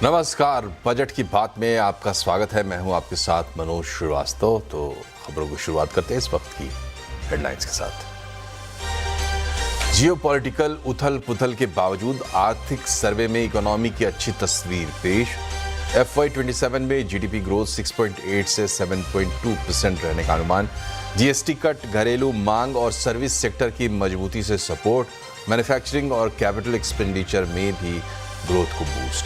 नमस्कार। बजट की बात में आपका स्वागत है। मैं हूं आपके साथ मनोज श्रीवास्तव। तो खबरों की शुरुआत करते हैं इस वक्त की हेडलाइंस के साथ। जियोपॉलिटिकल उथल पुथल के बावजूद आर्थिक सर्वे में इकोनॉमी की अच्छी तस्वीर पेश। FY27 में जीडीपी ग्रोथ 6.8 से 7.2% रहने का अनुमान। जीएसटी कट, घरेलू मांग और सर्विस सेक्टर की मजबूती से सपोर्ट। मैन्युफैक्चरिंग और कैपिटल एक्सपेंडिचर में भी ग्रोथ को बूस्ट।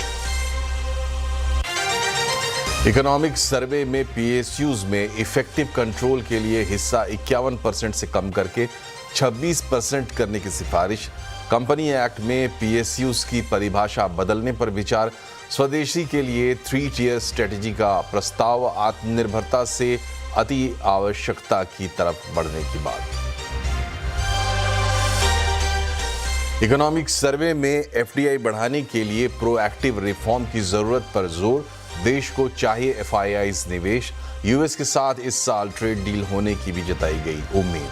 इकोनॉमिक सर्वे में पीएसयूज में इफेक्टिव कंट्रोल के लिए हिस्सा 51% से कम करके 26% करने की सिफारिश। कंपनी एक्ट में पीएसयूज की परिभाषा बदलने पर विचार। स्वदेशी के लिए 3 टियर स्ट्रेटेजी का प्रस्ताव। आत्मनिर्भरता से अति आवश्यकता की तरफ बढ़ने की बात। इकोनॉमिक सर्वे में एफडीआई बढ़ाने के लिए प्रोएक्टिव रिफॉर्म की जरूरत पर जोर। देश को चाहिए एफआईआईज निवेश। यूएस के साथ इस साल ट्रेड डील होने की भी जताई गई उम्मीद।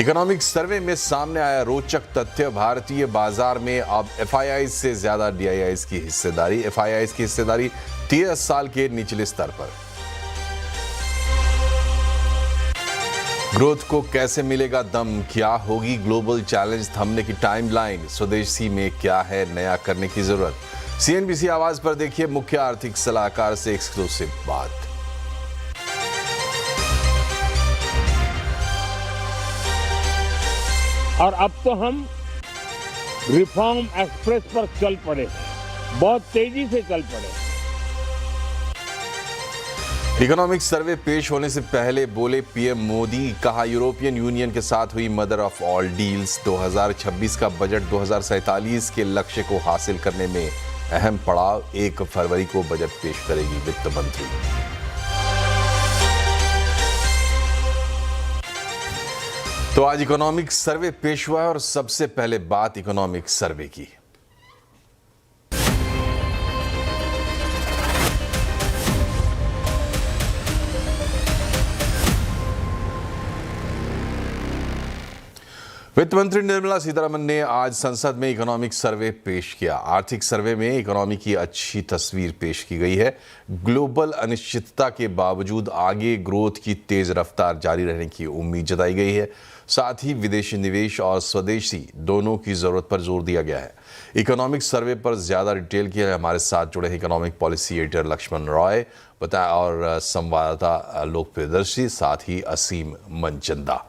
इकोनॉमिक सर्वे में सामने आया रोचक तथ्य। भारतीय बाजार में अब एफआईआईज से ज्यादा डीआईआईज की हिस्सेदारी। एफआईआईज की हिस्सेदारी 13 साल के निचले स्तर पर। ग्रोथ को कैसे मिलेगा दम, क्या होगी ग्लोबल चैलेंज थमने की टाइमलाइन, स्वदेशी में क्या है नया करने की जरूरत। सीएनबीसी आवाज पर देखिए मुख्य आर्थिक सलाहकार से एक्सक्लूसिव बात। और अब तो हम रिफॉर्म एक्सप्रेस पर चल पड़े हैं, बहुत तेजी से चल पड़े हैं। इकोनॉमिक सर्वे पेश होने से पहले बोले पीएम मोदी, कहा यूरोपियन यूनियन के साथ हुई मदर ऑफ ऑल डील्स। 2026 का बजट 2047 के लक्ष्य को हासिल करने में अहम पड़ाव। 1 फरवरी को बजट पेश करेगी वित्त मंत्री। तो आज इकोनॉमिक सर्वे पेश हुआ है और सबसे पहले बात इकोनॉमिक सर्वे की। वित्त मंत्री निर्मला सीतारमण ने आज संसद में इकोनॉमिक सर्वे पेश किया। आर्थिक सर्वे में इकोनॉमी की अच्छी तस्वीर पेश की गई है। ग्लोबल अनिश्चितता के बावजूद आगे ग्रोथ की तेज रफ्तार जारी रहने की उम्मीद जताई गई है। साथ ही विदेशी निवेश और स्वदेशी दोनों की जरूरत पर जोर दिया गया है। इकोनॉमिक सर्वे पर ज्यादा डिटेल के लिए हमारे साथ जुड़े economic policy editor Lakshman Roy बताया और संवाददाता लोक प्रियदर्शी, साथ ही असीम मनचंदा।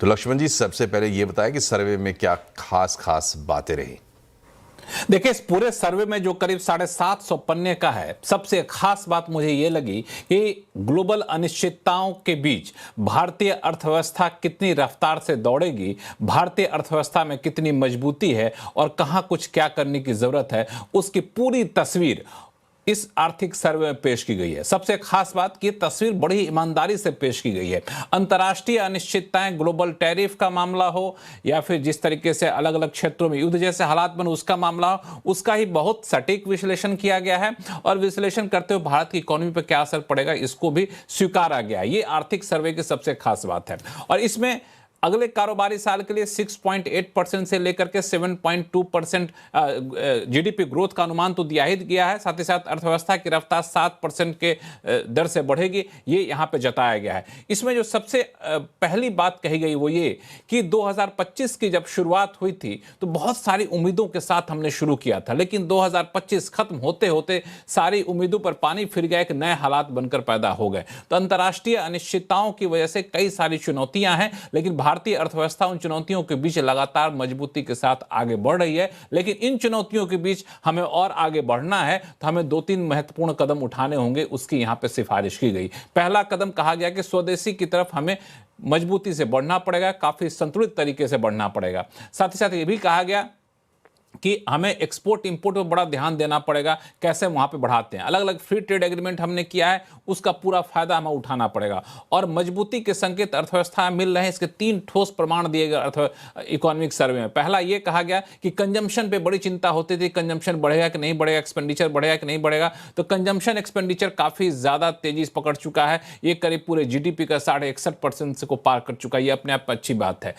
तो लक्ष्मण जी, सबसे पहले ये बताया कि सर्वे में क्या खास बातें रही। देखिए, इस पूरे सर्वे में जो करीब 750 पन्ने का है, सबसे खास बात मुझे ये लगी कि ग्लोबल अनिश्चितताओं के बीच भारतीय अर्थव्यवस्था कितनी रफ्तार से दौड़ेगी, भारतीय अर्थव्यवस्था में कितनी मजबूती है और कहां कुछ क्या करने की जरूरत है, उसकी पूरी तस्वीर इस आर्थिक सर्वे में पेश की गई है। सबसे खास बात कि तस्वीर बड़ी ईमानदारी से पेश की गई है। अंतर्राष्ट्रीय अनिश्चितताएं, ग्लोबल टैरिफ का मामला हो या फिर जिस तरीके से अलग अलग क्षेत्रों में युद्ध जैसे हालात बने उसका मामला हो, उसका ही बहुत सटीक विश्लेषण किया गया है और विश्लेषण करते हुए भारत की इकोनॉमी पर क्या असर पड़ेगा इसको भी स्वीकारा गया है। ये आर्थिक सर्वे की सबसे खास बात है। और इसमें अगले कारोबारी साल के लिए 6.8% से लेकर के 7.2% जीडीपी ग्रोथ का अनुमान तो दिया ही गया है। साथ ही साथ अर्थव्यवस्था की रफ्तार 7% के दर से बढ़ेगी, ये यहाँ पे जताया गया है। इसमें जो सबसे पहली बात कही गई वो ये कि 2025 की जब शुरुआत हुई थी तो बहुत सारी उम्मीदों के साथ हमने शुरू किया था, लेकिन 2025 खत्म होते होते सारी उम्मीदों पर पानी फिर गया, एक नए हालात बनकर पैदा हो गए। तो अंतर्राष्ट्रीय अनिश्चितताओं की वजह से कई सारी चुनौतियां हैं, लेकिन भारतीय अर्थव्यवस्था उन चुनौतियों के बीच लगातार मजबूती के साथ आगे बढ़ रही है। लेकिन इन चुनौतियों के बीच हमें और आगे बढ़ना है तो हमें 2-3 महत्वपूर्ण कदम उठाने होंगे, उसकी यहां पे सिफारिश की गई। पहला कदम कहा गया कि स्वदेशी की तरफ हमें मजबूती से बढ़ना पड़ेगा, काफी संतुलित तरीके से बढ़ना पड़ेगा। साथ ही साथ ये भी कहा गया कि हमें एक्सपोर्ट इंपोर्ट पर बड़ा ध्यान देना पड़ेगा, कैसे वहां पे बढ़ाते हैं। अलग अलग फ्री ट्रेड एग्रीमेंट हमने किया है, उसका पूरा फायदा हमें उठाना पड़ेगा। और मजबूती के संकेत अर्थव्यवस्था में मिल रहे हैं, इसके 3 ठोस प्रमाण दिए गए इकोनॉमिक सर्वे में। पहला ये कहा गया कि कंजम्पशन पे बड़ी चिंता होती थी, कंजम्पशन बढ़ेगा कि नहीं बढ़ेगा, एक्सपेंडिचर बढ़ेगा कि नहीं बढ़ेगा। तो कंजम्पशन एक्सपेंडिचर काफी ज्यादा तेजी से पकड़ चुका है, ये करीब पूरे जीडीपी का 61.5% से को पार कर चुका है। ये अपने आप में अच्छी बात है।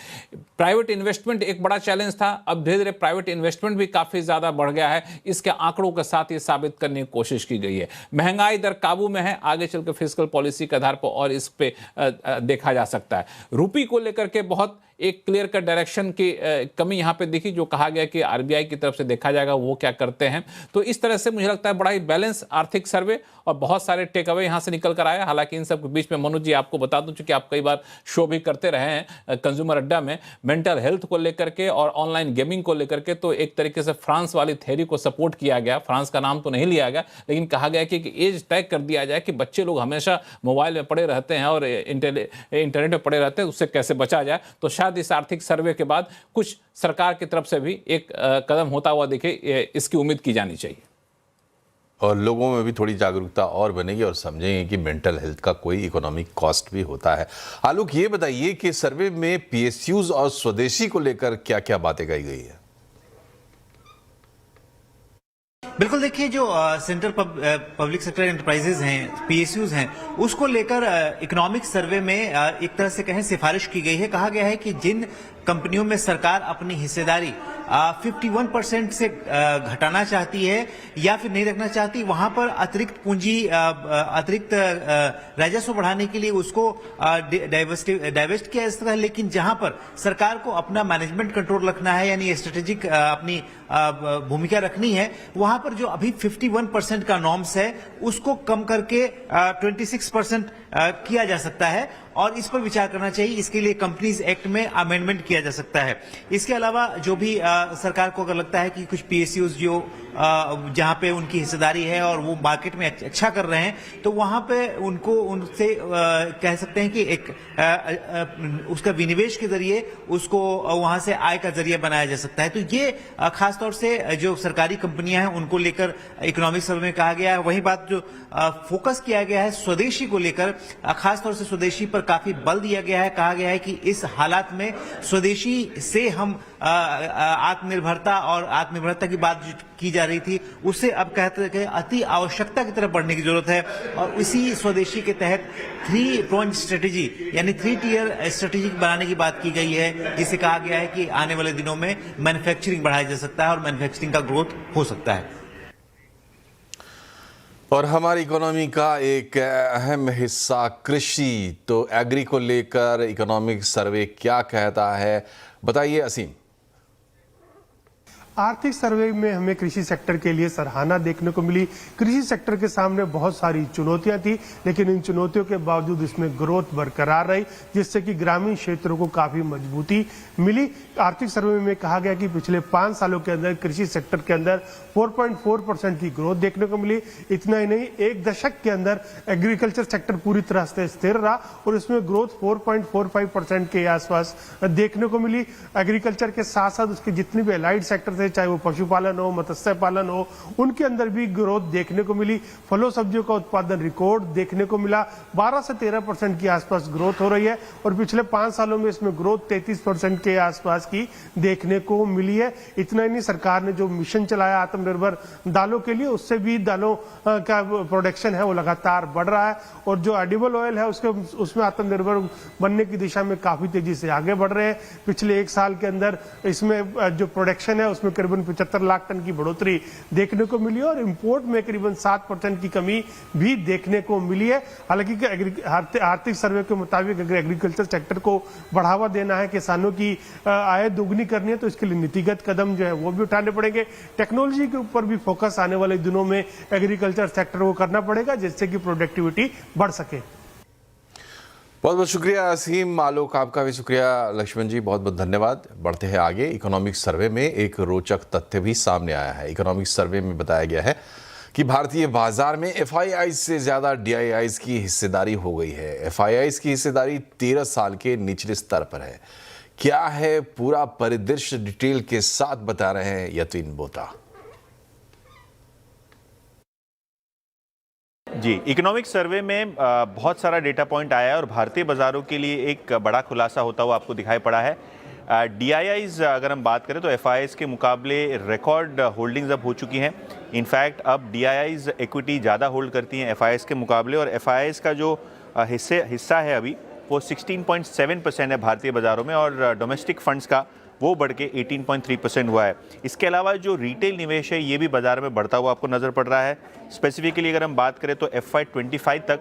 प्राइवेट इन्वेस्टमेंट एक बड़ा चैलेंज था, अब धीरे धीरे प्राइवेट इन्वेस्टमेंट अनएम्प्लॉयमेंट भी काफी ज्यादा बढ़ गया है, इसके आंकड़ों के साथ ये साबित करने की कोशिश की गई है। महंगाई दर काबू में है, आगे चलकर फिस्कल पॉलिसी के आधार पर और इस पे देखा जा सकता है। रुपये को लेकर के बहुत एक क्लियर कट डायरेक्शन की कमी यहां पे दिखी, जो कहा गया कि आरबीआई की तरफ से देखा जाएगा वो क्या करते हैं। तो इस तरह से मुझे लगता है बड़ा ही बैलेंस आर्थिक सर्वे और बहुत सारे टेक अवे यहां से निकल कर आया। हालांकि इन सब के बीच में मनोज जी आपको बता दूं, चूंकि आप कई बार शो भी करते रहे हैं कंज्यूमर अड्डा में, मेंटल हेल्थ को लेकर के और ऑनलाइन गेमिंग को लेकर के, तो एक तरीके से फ्रांस वाली थ्योरी को सपोर्ट किया गया। फ्रांस का नाम तो नहीं लिया गया, लेकिन कहा गया कि एज तय कर दिया जाए कि बच्चे लोग हमेशा मोबाइल में पड़े रहते हैं और इंटरनेट में पड़े रहते हैं, उससे कैसे बचा जाए। तो शायद इस आर्थिक सर्वे के बाद कुछ सरकार की तरफ से भी एक कदम होता हुआ दिखे, इसकी उम्मीद की जानी चाहिए। और लोगों में भी थोड़ी जागरूकता और बनेगी और समझेंगे कि मेंटल हेल्थ का कोई इकोनॉमिक कॉस्ट भी होता है। आलोक, ये बताइए कि सर्वे में पीएसयूज और स्वदेशी को लेकर क्या क्या बातें कही गई है? बिल्कुल, देखिए जो सेंट्रल पब्लिक सेक्टर एंटरप्राइजेज हैं, पीएसयूज हैं, उसको लेकर इकोनॉमिक सर्वे में एक तरह से कहें सिफारिश की गई है। कहा गया है कि जिन कंपनियों में सरकार अपनी हिस्सेदारी 51% से घटाना चाहती है या फिर नहीं रखना चाहती, वहां पर अतिरिक्त पूंजी, अतिरिक्त राजस्व बढ़ाने के लिए उसको डाइवेस्ट किया जा सकता है। लेकिन जहां पर सरकार को अपना मैनेजमेंट कंट्रोल रखना है, यानी स्ट्रेटेजिक अपनी भूमिका रखनी है, वहां पर जो अभी 51% का नॉर्म्स है उसको कम करके 26% किया जा सकता है और इस पर विचार करना चाहिए। इसके लिए कंपनीज एक्ट में अमेंडमेंट किया जा सकता है। इसके अलावा जो भी सरकार को अगर लगता है कि कुछ पीएसयूज जो जहां पे उनकी हिस्सेदारी है और वो मार्केट में अच्छा कर रहे हैं, तो वहां पे उनको उनसे कह सकते हैं कि एक उसका विनिवेश के जरिए उसको वहां से आय का जरिया बनाया जा सकता है। तो ये खासतौर से जो सरकारी कंपनियां हैं उनको लेकर इकोनॉमिक सर्वे में कहा गया है। वही बात जो फोकस किया गया है स्वदेशी को लेकर, खासतौर से स्वदेशी पर काफी बल दिया गया है। कहा गया है कि इस हालात में स्वदेशी से हम आत्मनिर्भरता और आत्मनिर्भरता की बात की जा रही थी, उससे अब कहते हैं कि अति आवश्यकता की तरफ बढ़ने की जरूरत है। और इसी स्वदेशी के तहत 3 प्रोंज स्ट्रेटेजी यानी 3 टियर स्ट्रेटेजी बनाने की बात की गई है, जिसे कहा गया है कि आने वाले दिनों में मैन्युफैक्चरिंग बढ़ाया जा सकता है और मैन्युफैक्चरिंग का ग्रोथ हो सकता है। और हमारी इकोनॉमी का एक अहम हिस्सा कृषि, तो एग्री को लेकर इकोनॉमिक सर्वे क्या कहता है, बताइए असीम। आर्थिक सर्वे में हमें कृषि सेक्टर के लिए सराहना देखने को मिली। कृषि सेक्टर के सामने बहुत सारी चुनौतियां थी, लेकिन इन चुनौतियों के बावजूद इसमें ग्रोथ बरकरार रही, जिससे कि ग्रामीण क्षेत्रों को काफी मजबूती मिली। आर्थिक सर्वे में कहा गया कि पिछले 5 सालों के अंदर कृषि सेक्टर के अंदर 4.4% की ग्रोथ देखने को मिली। इतना ही नहीं, एक दशक के अंदर एग्रीकल्चर सेक्टर पूरी तरह से स्थिर रहा और इसमें ग्रोथ 4.45% के आसपास देखने को मिली। एग्रीकल्चर के साथ साथ उसके जितने भी एलाइड सेक्टर थे, चाहे वो पशुपालन हो, मत्स्य पालन हो, उनके अंदर भी ग्रोथ देखने को मिली। फलों सब्जियों का उत्पादन रिकॉर्ड देखने को मिला, 12 से 13% के आसपास ग्रोथ हो रही है और पिछले 5 सालों में इसमें ग्रोथ 33% के आसपास की देखने को मिली है। इतना ही नहीं, सरकार ने जो मिशन चलाया आत्मनिर्भर दालों के लिए, उससे भी दालों का प्रोडक्शन है वो लगातार बढ़ रहा है और जो एडिबल ऑयल है उसमें आत्मनिर्भर बनने की दिशा में काफी तेजी से आगे बढ़ रहे हैं। पिछले 1 साल के अंदर इसमें जो प्रोडक्शन है उसमें करीबन 75 लाख टन की बढ़ोतरी देखने को मिली और इंपोर्ट में करीबन 7% की कमी भी देखने को मिली है। हालांकि आर्थिक सर्वे के मुताबिक अगर एग्रीकल्चर सेक्टर को बढ़ावा देना है, किसानों की आय दोगुनी करनी है, तो इसके लिए नीतिगत कदम जो है वो भी उठाने पड़ेंगे। टेक्नोलॉजी के ऊपर भी फोकस आने वाले दिनों में एग्रीकल्चर सेक्टर को करना पड़ेगा, जिससे कि प्रोडक्टिविटी बढ़ सके। बहुत बहुत शुक्रिया असीम। आलोक, आपका भी शुक्रिया। लक्ष्मण जी, बहुत बहुत धन्यवाद। बढ़ते हैं आगे। इकोनॉमिक सर्वे में एक रोचक तथ्य भी सामने आया है। इकोनॉमिक सर्वे में बताया गया है कि भारतीय बाजार में एफआईआई से ज़्यादा डीआईआईज की हिस्सेदारी हो गई है। एफआईआईज की हिस्सेदारी 13 साल के निचले स्तर पर है। क्या है पूरा परिदृश्य, डिटेल के साथ बता रहे हैं यतीन बोता। जी, इकोनॉमिक सर्वे में बहुत सारा डेटा पॉइंट आया है और भारतीय बाजारों के लिए एक बड़ा खुलासा होता हुआ आपको दिखाई पड़ा है। डीआईआईज अगर हम बात करें तो एफआईआईज के मुकाबले रिकॉर्ड होल्डिंग्स अब हो चुकी हैं। इनफैक्ट अब डीआईआईज इक्विटी ज़्यादा होल्ड करती हैं एफआईआईज के मुकाबले और एफआईआईज का जो हिस्सा है अभी वो 16.7% है भारतीय बाज़ारों में और डोमेस्टिक फंड्स का वो बढ़ के 18.3% हुआ है। इसके अलावा जो रिटेल निवेश है ये भी बाजार में बढ़ता हुआ आपको नज़र पड़ रहा है। स्पेसिफिकली अगर हम बात करें तो FY25 तक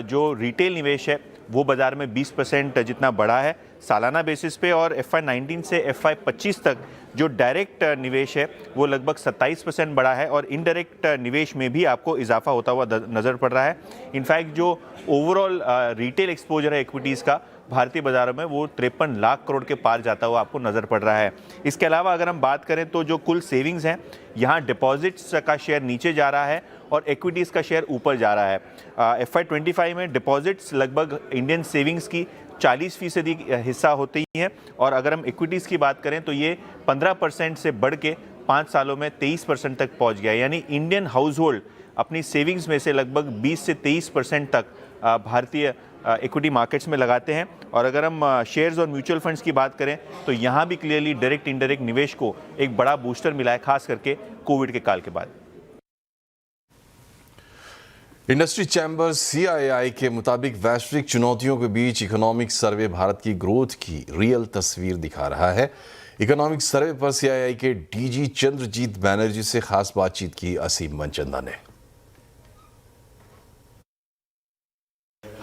जो रिटेल निवेश है वो बाजार में 20% जितना बढ़ा है सालाना बेसिस पे, और FY19 से FY25 तक जो डायरेक्ट निवेश है वो लगभग 27% बढ़ा है, और इनडायरेक्ट निवेश में भी आपको इजाफा होता हुआ नज़र पड़ रहा है। इनफैक्ट जो ओवरऑल रिटेल एक्सपोजर है इक्विटीज़ का भारतीय बाजारों में वो 53 लाख करोड़ के पार जाता हुआ आपको नज़र पड़ रहा है। इसके अलावा अगर हम बात करें तो जो कुल सेविंग्स हैं यहाँ डिपॉजिट्स का शेयर नीचे जा रहा है और इक्विटीज़ का शेयर ऊपर जा रहा है। FY25 में डिपॉजिट्स लगभग इंडियन सेविंग्स की 40% हिस्सा होती ही हैं, और अगर हम इक्विटीज़ की बात करें तो ये 15% से बढ़ के 5 सालों में 23% तक पहुंच गया। यानी इंडियन हाउस होल्ड अपनी सेविंग्स में से लगभग 20 से 23% तक भारतीय इक्विटी मार्केट्स में लगाते हैं। और अगर हम शेयर्स और म्यूचुअल फंड्स की बात करें तो यहाँ भी क्लियरली डायरेक्ट इनडायरेक्ट निवेश को एक बड़ा बूस्टर मिला है, खास करके कोविड के काल के बाद। इंडस्ट्री चैम्बर CII के मुताबिक वैश्विक चुनौतियों के बीच इकोनॉमिक सर्वे भारत की ग्रोथ की रियल तस्वीर दिखा रहा है। इकोनॉमिक सर्वे पर CII के DG चंद्रजीत बैनर्जी से खास बातचीत की असीम मनचंदा ने।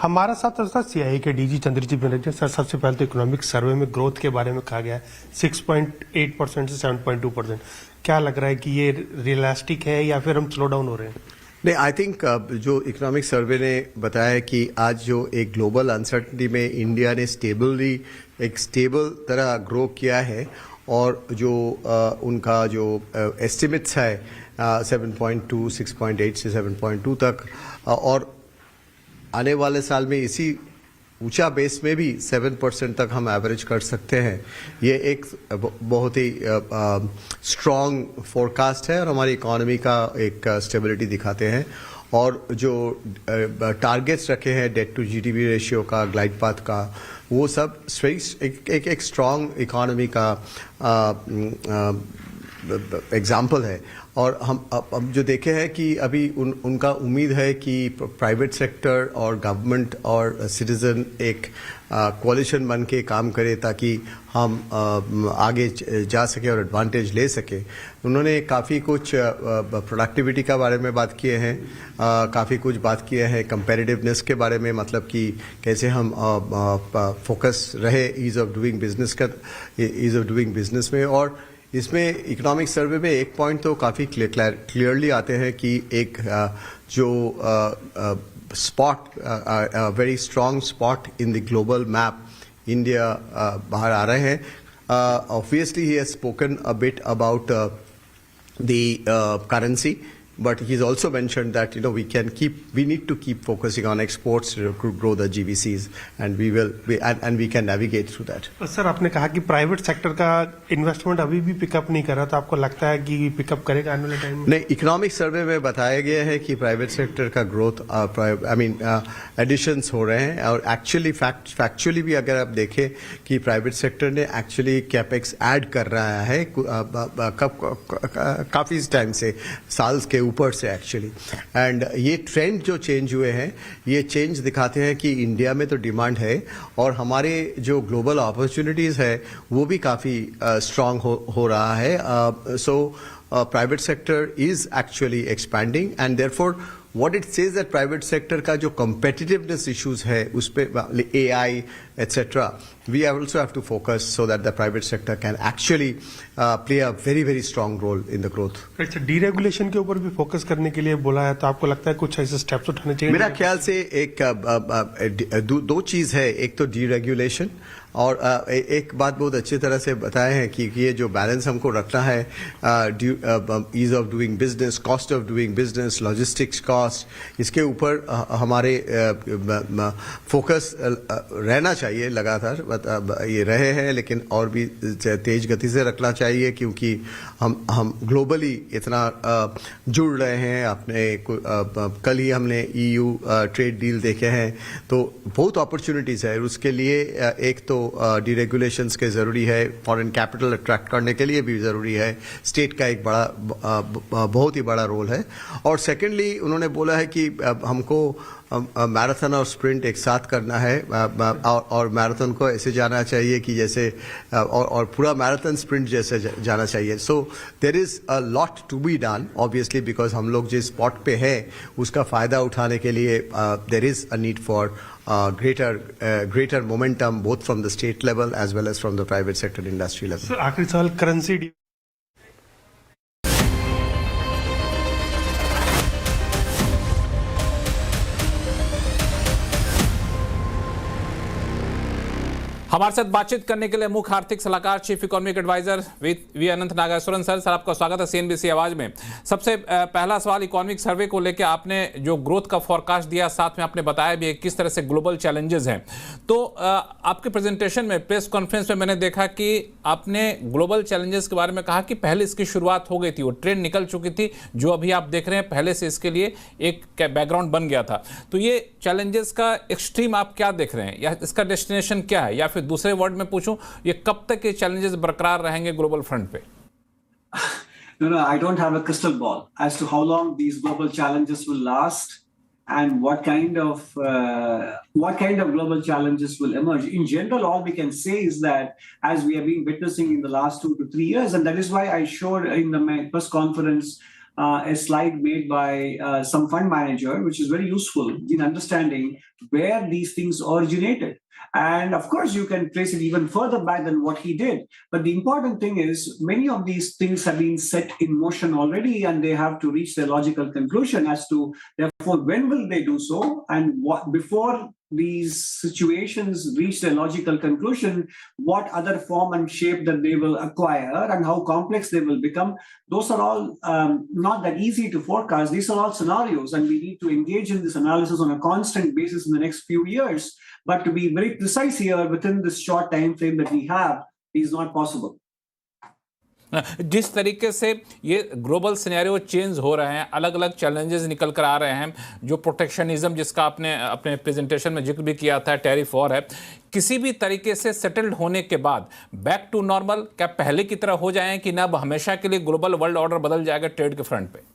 हमारा साथ CII के DG चंद्रजीत बैनर्जी। सर, सबसे पहले तो इकोनॉमिक सर्वे में ग्रोथ के बारे में कहा गया है 6.8% से 7.2%। क्या लग रहा है कि ये रियलिस्टिक है या फिर हम स्लो डाउन हो रहे हैं? नहीं, आई थिंक जो इकोनॉमिक सर्वे ने बताया है कि आज जो एक ग्लोबल अनसर्टनिटी में इंडिया ने एक स्टेबल तरह ग्रो किया है, और जो उनका जो एस्टिमेट्स है 7.2, 6.8 से 7.2 तक, और आने वाले साल में इसी ऊंचा बेस में भी 7% तक हम एवरेज कर सकते हैं। ये एक बहुत ही स्ट्रॉन्ग फोरकास्ट है और हमारी इकोनॉमी का एक स्टेबिलिटी दिखाते हैं। और जो टारगेट्स रखे हैं डेट टू GDP रेशियो का, ग्लाइड पाथ का, वो सब एक स्ट्रॉन्ग इकोनॉमी का एग्जाम्पल है। और हम जो देखे हैं कि अभी उनका उम्मीद है कि प्राइवेट सेक्टर और गवर्नमेंट और सिटीजन एक कोalition बन के काम करे ताकि हम आगे जा सके और एडवांटेज ले सके। उन्होंने काफ़ी कुछ प्रोडक्टिविटी का बारे में बात किए हैं, काफ़ी कुछ बात किए हैं कंपैरेटिवनेस के बारे में, मतलब कि कैसे हम फोकस रहे ईज ऑफ डूइंग बिजनेस में। और इसमें इकोनॉमिक सर्वे में एक पॉइंट तो काफ़ी क्लियरली आते हैं कि एक जो spot, very strong spot in the global map India बाहर आ रहे हैं। Obviously he has spoken a bit about the currency, but he's also mentioned that we need to keep focusing on exports to grow the GVCs, and we can navigate through that. Sir, आपने कहा कि private sector का investment अभी भी pickup नहीं कर रहा, तो आपको लगता है कि पिकअप करेगा आने वाले टाइम में? नहीं, इकोनॉमिक सर्वे में बताया गया है कि प्राइवेट सेक्टर का ग्रोथ एडिशंस हो रहे हैं, और एक्चुअली फैक्चुअली भी अगर आप देखें कि प्राइवेट सेक्टर ने एक्चुअली कैपेक्स ऐड कर रहा है काफ़ी टाइम से, साल के ऊपर से एक्चुअली। एंड ये ट्रेंड जो चेंज हुए हैं, ये चेंज दिखाते हैं कि इंडिया में तो डिमांड है और हमारे जो ग्लोबल अपॉर्चुनिटीज़ है वो भी काफ़ी स्ट्रांग हो रहा है। So private sector is actually expanding, and therefore what it says that private sector का जो competitiveness issues है उस पे AI etc. we also have to focus so that the private sector can actually play a very very strong role in the growth. अच्छा, deregulation के ऊपर भी focus करने के लिए बोला है, तो आपको लगता है कुछ ऐसे स्टेप्स उठाने चाहिए? मेरा ख्याल से एक दो चीज है, एक तो डीरेगुलेशन, और एक बात बहुत अच्छी तरह से बताया है कि ये जो बैलेंस हमको रखना है, ease of doing business, cost of doing business, logistics cost, इसके ऊपर हमारे फोकस रहना चाहिए लगातार। ये रहे हैं, लेकिन और भी तेज गति से रखना चाहिए, क्योंकि हम ग्लोबली इतना जुड़ रहे हैं। अपने कल ही हमने EU ट्रेड डील देखे हैं, तो बहुत अपॉर्चुनिटीज़ है। उसके लिए एक तो डीरेगुलेशंस के ज़रूरी है, फॉरेन कैपिटल अट्रैक्ट करने के लिए भी ज़रूरी है, स्टेट का एक बहुत ही बड़ा रोल है। और सेकेंडली उन्होंने बोला है कि हमको मैराथन और स्प्रिंट एक साथ करना है और मैराथन को ऐसे जाना चाहिए कि जैसे और पूरा मैराथन स्प्रिंट जैसे जाना चाहिए. So there is a lot to be done obviously because हम लोग जिस स्पॉट पे हैं उसका फायदा उठाने के लिए there is a need for greater momentum both from the state level as well as from the private sector industry level. Sir आखिरी सवाल करेंसी हमारे साथ बातचीत करने के लिए मुख्य आर्थिक सलाहकार chief economic adviser we Anant Nageswaran sir आपका स्वागत है सीएनबीसी आवाज में. सबसे पहला सवाल इकोनॉमिक सर्वे को लेकर आपने जो ग्रोथ का फोरकास्ट दिया साथ में आपने बताया भी किस तरह से ग्लोबल चैलेंजेस हैं. तो आपके प्रेजेंटेशन में प्रेस कॉन्फ्रेंस में मैंने देखा कि आपने ग्लोबल चैलेंजेस के बारे में कहा कि पहले इसकी शुरुआत हो गई थी, वो ट्रेंड निकल चुकी थी, जो अभी आप देख रहे हैं पहले से इसके लिए एक बैकग्राउंड बन गया था. तो ये चैलेंजेस का एक्सट्रीम आप क्या देख रहे हैं या इसका डेस्टिनेशन क्या है, या फिर दूसरे वर्ड में पूछूं ये कब तक ये चैलेंजेस बरकरार रहेंगे ग्लोबल फ्रंट पे? No, I don't have a crystal ball as to how long these global challenges will last and what kind of global challenges will emerge. In general, all we can say is that as we have been witnessing in the last 2 to 3 years, and that is why I showed in the press conference a slide made by some fund manager, which is very useful in understanding where these things originated. And of course, you can trace it even further back than what he did. But the important thing is many of these things have been set in motion already, and they have to reach their logical conclusion as to, therefore, when will they do so, and what before these situations reach their logical conclusion, what other form and shape that they will acquire and how complex they will become. Those are all not that easy to forecast. These are all scenarios, and we need to engage in this analysis on a constant basis in the next few years. But to be very precise here, within this short time frame that we have, is not possible. जिस तरीके से ये global scenario change हो रहे हैं, अलग अलग challenges निकल कर आ रहे हैं, जो प्रोटेक्शनिज्म जिसका आपने अपने प्रेजेंटेशन में जिक्र भी किया था, टैरिफ वॉर है, किसी भी तरीके से सेटल्ड होने के बाद बैक टू नॉर्मल क्या पहले की तरह हो जाए कि ना अब हमेशा के लिए ग्लोबल वर्ल्ड ऑर्डर बदल जाएगा ट्रेड के फ्रंट पे?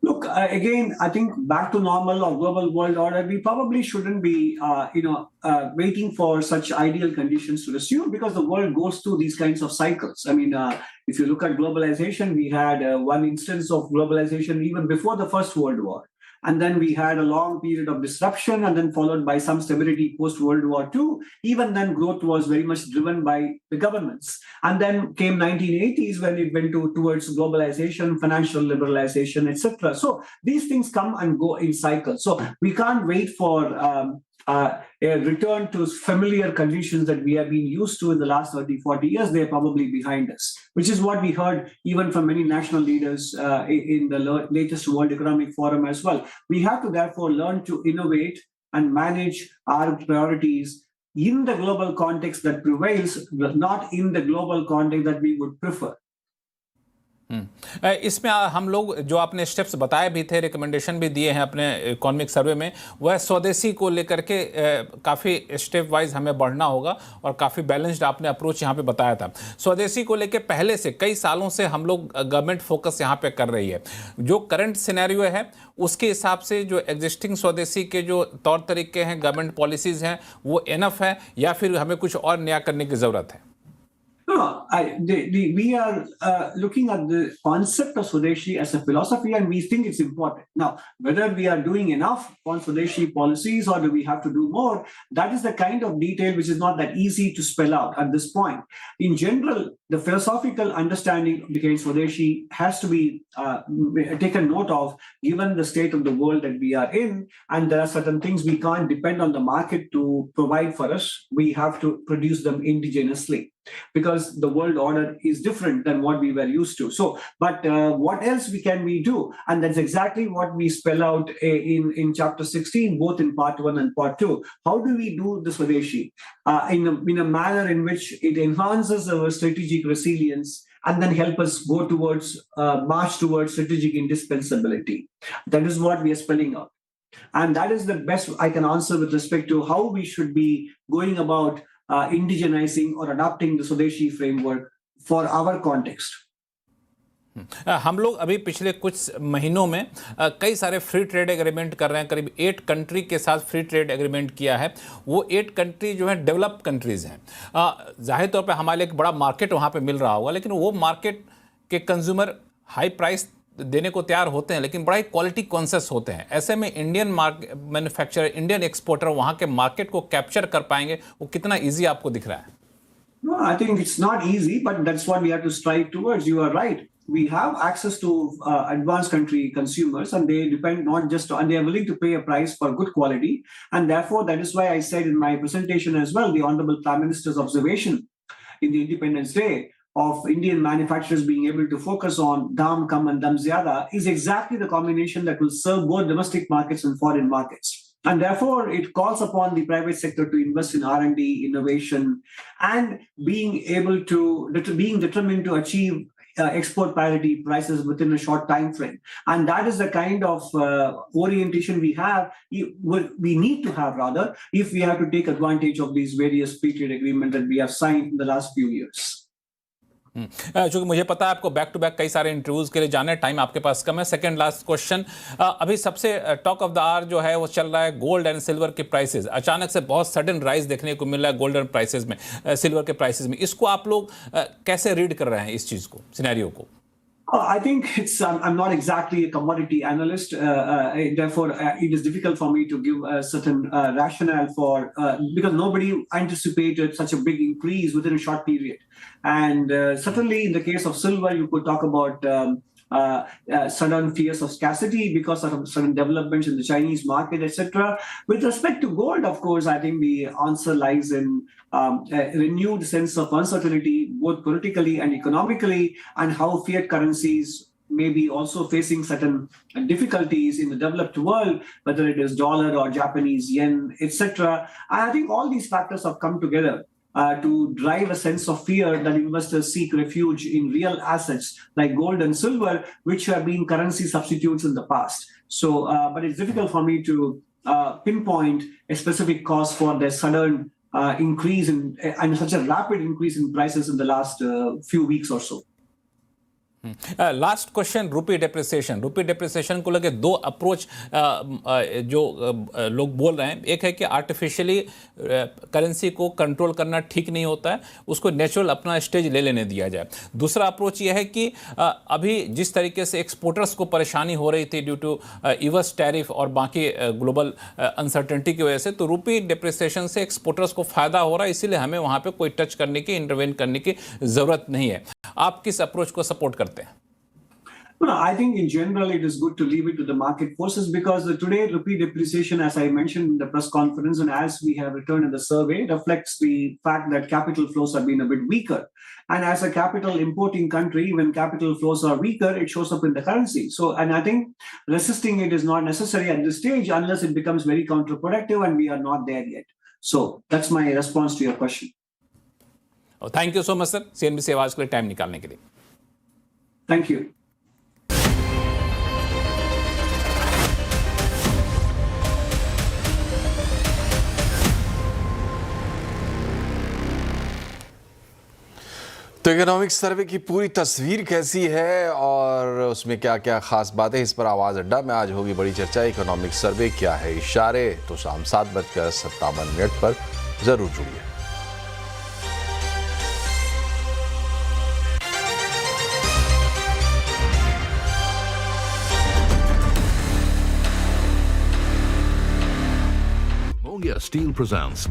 Look, again, I think back to normal or global world order, we probably shouldn't be, waiting for such ideal conditions to resume, because the world goes through these kinds of cycles. I mean, if you look at globalization, we had one instance of globalization even before the First World War. And then we had a long period of disruption, and then followed by some stability post-World War II. Even then, growth was very much driven by the governments. And then came 1980s when it went towards globalization, financial liberalization, etc. So these things come and go in cycles. So we can't wait for a return to familiar conditions that we have been used to in the last 30, 40 years. They're probably behind us, which is what we heard even from many national leaders in the latest World Economic Forum as well. We have to therefore learn to innovate and manage our priorities in the global context that prevails, not in the global context that we would prefer. इसमें हम लोग जो आपने steps बताए भी थे, recommendation भी दिए हैं अपने इकोनॉमिक सर्वे में, वह स्वदेशी को लेकर के काफ़ी स्टेप वाइज हमें बढ़ना होगा और काफ़ी बैलेंस्ड आपने अप्रोच यहाँ पे बताया था. स्वदेशी को लेकर पहले से कई सालों से हम लोग गवर्नमेंट फोकस यहाँ पे कर रही है. जो करंट सिनेरियो है उसके हिसाब से जो एग्जिस्टिंग स्वदेशी के जो तौर तरीके हैं, गवर्नमेंट पॉलिसीज़ हैं, वो इनफ है या फिर हमें कुछ और नया करने की ज़रूरत है? No, we are looking at the concept of Swadeshi as a philosophy, and we think it's important. Now, whether we are doing enough on Swadeshi policies or do we have to do more, that is the kind of detail which is not that easy to spell out at this point. In general, the philosophical understanding behind Swadeshi has to be taken note of, given the state of the world that we are in, and there are certain things we can't depend on the market to provide for us. We have to produce them indigenously, because the world order is different than what we were used to. So, but what else can we do? And that's exactly what we spell out in chapter 16, both in part 1 and part 2. How do we do the Swadeshi in a manner in which it enhances our strategic resilience and then help us go towards, march towards strategic indispensability? That is what we are spelling out. And that is the best I can answer with respect to how we should be going about indigenizing or adopting the Swadeshi framework for our context. हम लोग अभी पिछले कुछ महीनों में कई सारे free trade agreement कर रहे हैं। करीब 8 कंट्री के साथ फ्री ट्रेड एग्रीमेंट किया है। वो 8 कंट्री जो है डेवलप्ड कंट्रीज़ हैं। जाहिर तौर पे हमारे लिए एक बड़ा मार्केट वहाँ पे मिल रहा होगा, लेकिन वो मार्केट के कंज्यूमर हाई प्राइस देने को तैयार होते हैं, लेकिन बड़ा ही क्वालिटी कॉन्शियस होते हैं। ऐसे में इंडियन मैन्युफैक्चरर, इंडियन एक्सपोर्टर वहाँ के मार्केट को कैप्चर कर पाएंगे, वो कितना ईजी आपको दिख रहा है? No, I think it's not easy, but that's what we have to strive towards. You are right. We have access to advanced country consumers, and they depend not just on, they are willing to pay a price for good quality. And therefore, that is why I said in my presentation as well, the Honorable Prime Minister's observation in the Independence Day of Indian manufacturers being able to focus on dam kam and dam zyada is exactly the combination that will serve both domestic markets and foreign markets. And therefore, it calls upon the private sector to invest in R&D, innovation, and being determined to achieve export parity prices within a short time frame. And that is the kind of orientation we need to have rather, if we have to take advantage of these various free trade agreements that we have signed in the last few years. चूंकि मुझे पता है आपको back to back कई सारे interviews के लिए जाना है, टाइम आपके पास कम है। सेकंड लास्ट क्वेश्चन, अभी सबसे टॉक ऑफ द आवर जो है वो चल रहा है गोल्ड एंड सिल्वर के प्राइसेस। अचानक से बहुत सडन राइज देखने को मिल रहा है गोल्ड एंड प्राइसेस में, सिल्वर के प्राइसेस में। इसको आप लोग कैसे रीड कर रहे हैं इस चीज को, सिनेरियो को? I think I'm not exactly a commodity analyst. Therefore, it is difficult for me to give a certain rationale for, because nobody anticipated such a big increase within a short period. And certainly in the case of silver, you could talk about sudden fears of scarcity because of sudden developments in the Chinese market, etc. With respect to gold, of course, I think the answer lies in a renewed sense of uncertainty, both politically and economically, and how fiat currencies may be also facing certain difficulties in the developed world, whether it is dollar or Japanese yen, etc. I think all these factors have come together to drive a sense of fear that investors seek refuge in real assets like gold and silver, which have been currency substitutes in the past. So, but it's difficult for me to pinpoint a specific cause for the sudden increase and such a rapid increase in prices in the last few weeks or so. Last question, rupee depreciation को लेकर दो approach जो लोग बोल रहे हैं। एक है कि आर्टिफिशियली करेंसी को कंट्रोल करना ठीक नहीं होता है, उसको नेचुरल अपना स्टेज ले लेने दिया जाए। दूसरा अप्रोच यह है कि अभी जिस तरीके से एक्सपोर्टर्स को परेशानी हो रही थी ड्यू टू यूएस टैरिफ और बाकी ग्लोबल अनसर्टेनिटी की वजह से, तो रुपी डेप्रिसिएशन से एक्सपोर्टर्स को फायदा हो रहा है, इसीलिए हमें वहाँ पे कोई टच करने की, इंटरवेन करने की ज़रूरत नहीं है। आप किस अप्रोच को सपोर्ट करते हैं? No, I think in general it is good to leave it to the market forces, because today rupee depreciation, as I mentioned in the press conference and as we have returned in the survey, reflects the fact that capital flows have been a bit weaker. And as a capital importing country, when capital flows are weaker, it shows up in the currency. So, and I think resisting it is not necessary at this stage unless it becomes very counterproductive, and we are not there yet. So that's my response to your question. Thank you so much sir, CNBC आवाज के लिए time निकालने के लिए। Thank you. तो economic survey की पूरी तस्वीर कैसी है और उसमें क्या क्या खास बातें, इस पर आवाज़ अड्डा में आज होगी बड़ी चर्चा। इकोनॉमिक सर्वे क्या है, इशारे, तो शाम 7:57 पर जरूर जुड़िए। Mongia Steel presents